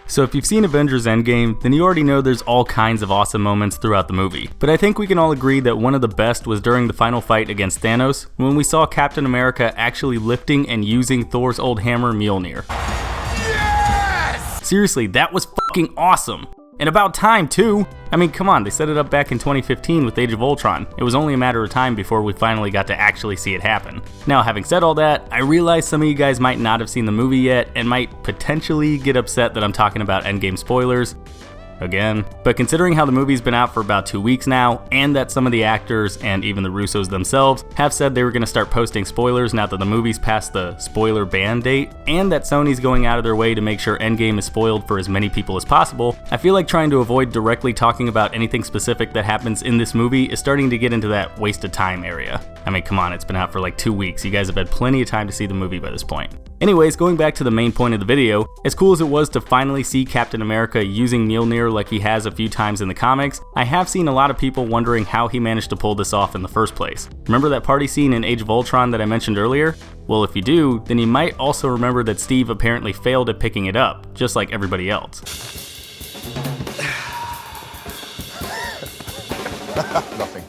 So if you've seen Avengers Endgame, then you already know there's all kinds of awesome moments throughout the movie. But I think we can all agree that one of the best was during the final fight against Thanos, when we saw Captain America actually lifting and using Thor's old hammer Mjolnir. Yes! Seriously, that was fucking awesome. And about time too. I mean, come on, they set it up back in 2015 with Age of Ultron. It was only a matter of time before we finally got to actually see it happen. Now, having said all that, I realize some of you guys might not have seen the movie yet and might potentially get upset that I'm talking about Endgame spoilers again. But considering how the movie's been out for about 2 weeks now, and that some of the actors and even the Russos themselves have said they were going to start posting spoilers now that the movie's past the spoiler ban date, and that Sony's going out of their way to make sure Endgame is spoiled for as many people as possible, I feel like trying to avoid directly talking about anything specific that happens in this movie is starting to get into that waste of time area. I mean, come on, it's been out for like 2 weeks. You guys have had plenty of time to see the movie by this point. Anyways, going back to the main point of the video, as cool as it was to finally see Captain America using Mjolnir like he has a few times in the comics, I have seen a lot of people wondering how he managed to pull this off in the first place. Remember that party scene in Age of Ultron that I mentioned earlier? Well, if you do, then you might also remember that Steve apparently failed at picking it up, just like everybody else. Nothing.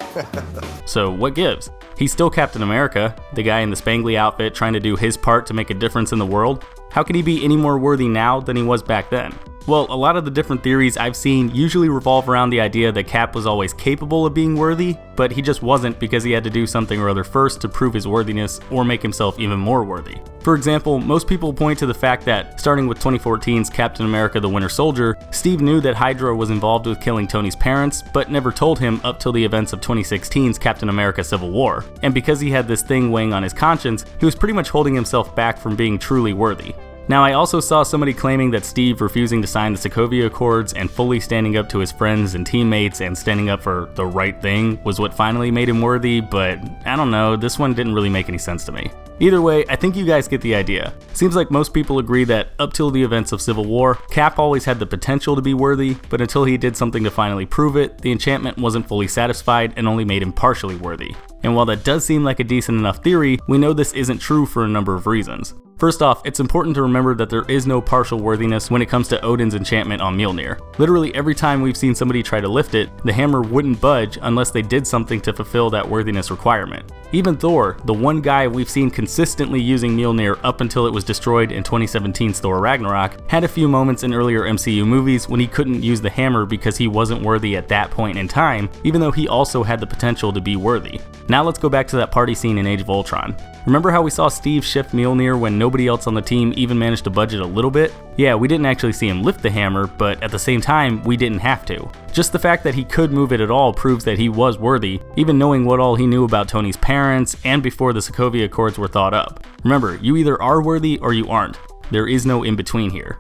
So what gives? He's still Captain America, the guy in the spangly outfit trying to do his part to make a difference in the world. How can he be any more worthy now than he was back then? Well, a lot of the different theories I've seen usually revolve around the idea that Cap was always capable of being worthy, but he just wasn't because he had to do something or other first to prove his worthiness or make himself even more worthy. For example, most people point to the fact that, starting with 2014's Captain America the Winter Soldier, Steve knew that Hydra was involved with killing Tony's parents, but never told him up till the events of 2016's Captain America Civil War. And because he had this thing weighing on his conscience, he was pretty much holding himself back from being truly worthy. Now, I also saw somebody claiming that Steve refusing to sign the Sokovia Accords and fully standing up to his friends and teammates and standing up for the right thing was what finally made him worthy, but I don't know, this one didn't really make any sense to me. Either way, I think you guys get the idea. Seems like most people agree that up till the events of Civil War, Cap always had the potential to be worthy, but until he did something to finally prove it, the enchantment wasn't fully satisfied and only made him partially worthy. And while that does seem like a decent enough theory, we know this isn't true for a number of reasons. First off, it's important to remember that there is no partial worthiness when it comes to Odin's enchantment on Mjolnir. Literally every time we've seen somebody try to lift it, the hammer wouldn't budge unless they did something to fulfill that worthiness requirement. Even Thor, the one guy we've seen consistently using Mjolnir up until it was destroyed in 2017's Thor Ragnarok, had a few moments in earlier MCU movies when he couldn't use the hammer because he wasn't worthy at that point in time, even though he also had the potential to be worthy. Now let's go back to that party scene in Age of Ultron. Remember how we saw Steve shift Mjolnir when nobody else on the team even managed to budge it a little bit? Yeah, we didn't actually see him lift the hammer, but at the same time, we didn't have to. Just the fact that he could move it at all proves that he was worthy, even knowing what all he knew about Tony's parents and before the Sokovia Accords were thought up. Remember, you either are worthy or you aren't. There is no in-between here.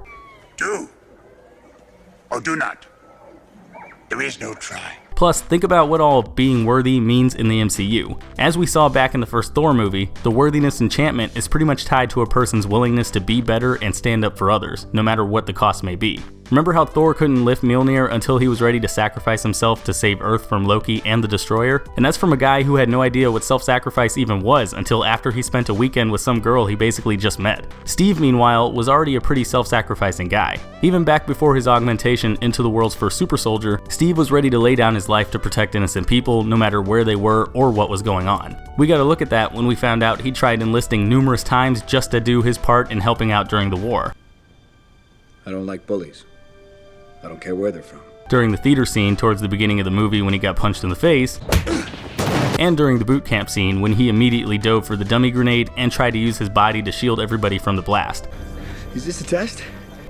Do or do not. There is no try. Plus, think about what all being worthy means in the MCU. As we saw back in the first Thor movie, the worthiness enchantment is pretty much tied to a person's willingness to be better and stand up for others, no matter what the cost may be. Remember how Thor couldn't lift Mjolnir until he was ready to sacrifice himself to save Earth from Loki and the Destroyer? And that's from a guy who had no idea what self-sacrifice even was until after he spent a weekend with some girl he basically just met. Steve, meanwhile, was already a pretty self-sacrificing guy. Even back before his augmentation into the world's first super soldier, Steve was ready to lay down his life to protect innocent people no matter where they were or what was going on. We got to look at that when we found out he tried enlisting numerous times just to do his part in helping out during the war. I don't like bullies. I don't care where they're from. During the theater scene towards the beginning of the movie when he got punched in the face, and during the boot camp scene when he immediately dove for the dummy grenade and tried to use his body to shield everybody from the blast. Is this a test?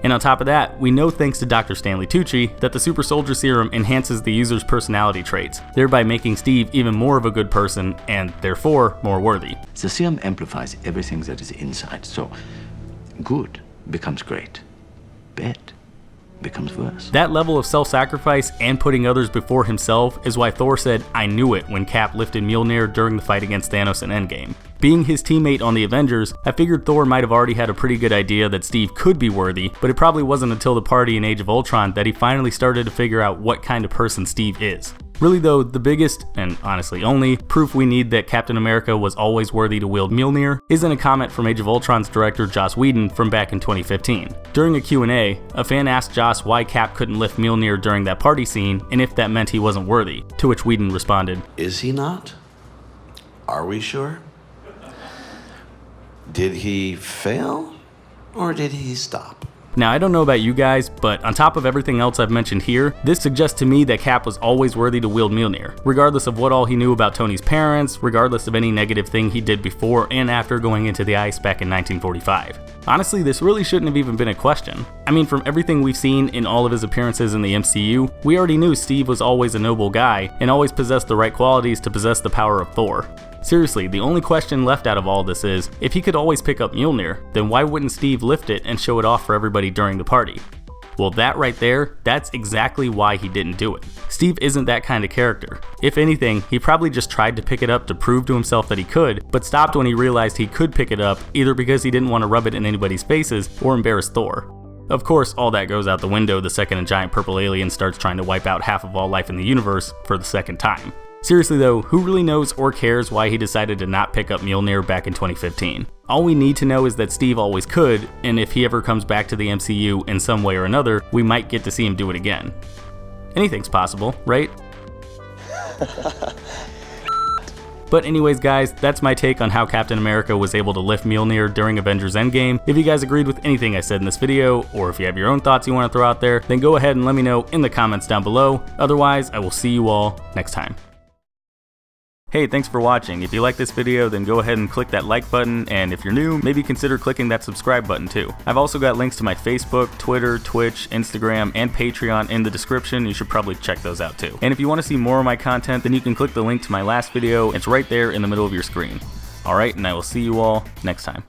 And on top of that, we know thanks to Dr. Stanley Tucci that the Super Soldier Serum enhances the user's personality traits, thereby making Steve even more of a good person and, therefore, more worthy. The serum amplifies everything that is inside, so good becomes great. Bad becomes worse. That level of self-sacrifice and putting others before himself is why Thor said, "I knew it" when Cap lifted Mjolnir during the fight against Thanos in Endgame. Being his teammate on the Avengers, I figured Thor might have already had a pretty good idea that Steve could be worthy, but it probably wasn't until the party in Age of Ultron that he finally started to figure out what kind of person Steve is. Really though, the biggest, and honestly only, proof we need that Captain America was always worthy to wield Mjolnir is in a comment from Age of Ultron's director Joss Whedon from back in 2015. During a Q&A, a fan asked Joss why Cap couldn't lift Mjolnir during that party scene and if that meant he wasn't worthy, to which Whedon responded, "Is he not? Are we sure? Did he fail or did he stop?" Now, I don't know about you guys, but on top of everything else I've mentioned here, this suggests to me that Cap was always worthy to wield Mjolnir, regardless of what all he knew about Tony's parents, regardless of any negative thing he did before and after going into the ice back in 1945. Honestly, this really shouldn't have even been a question. I mean, from everything we've seen in all of his appearances in the MCU, we already knew Steve was always a noble guy and always possessed the right qualities to possess the power of Thor. Seriously, the only question left out of all this is, if he could always pick up Mjolnir, then why wouldn't Steve lift it and show it off for everybody during the party? Well, that right there, that's exactly why he didn't do it. Steve isn't that kind of character. If anything, he probably just tried to pick it up to prove to himself that he could, but stopped when he realized he could pick it up, either because he didn't want to rub it in anybody's faces or embarrass Thor. Of course, all that goes out the window the second a giant purple alien starts trying to wipe out half of all life in the universe for the second time. Seriously though, who really knows or cares why he decided to not pick up Mjolnir back in 2015? All we need to know is that Steve always could, and if he ever comes back to the MCU in some way or another, we might get to see him do it again. Anything's possible, right? But anyways guys, that's my take on how Captain America was able to lift Mjolnir during Avengers Endgame. If you guys agreed with anything I said in this video, or if you have your own thoughts you want to throw out there, then go ahead and let me know in the comments down below. Otherwise, I will see you all next time. Hey, thanks for watching. If you like this video, then go ahead and click that like button, and if you're new, maybe consider clicking that subscribe button too. I've also got links to my Facebook, Twitter, Twitch, Instagram, and Patreon in the description. You should probably check those out too. And if you want to see more of my content, then you can click the link to my last video. It's right there in the middle of your screen. Alright, and I will see you all next time.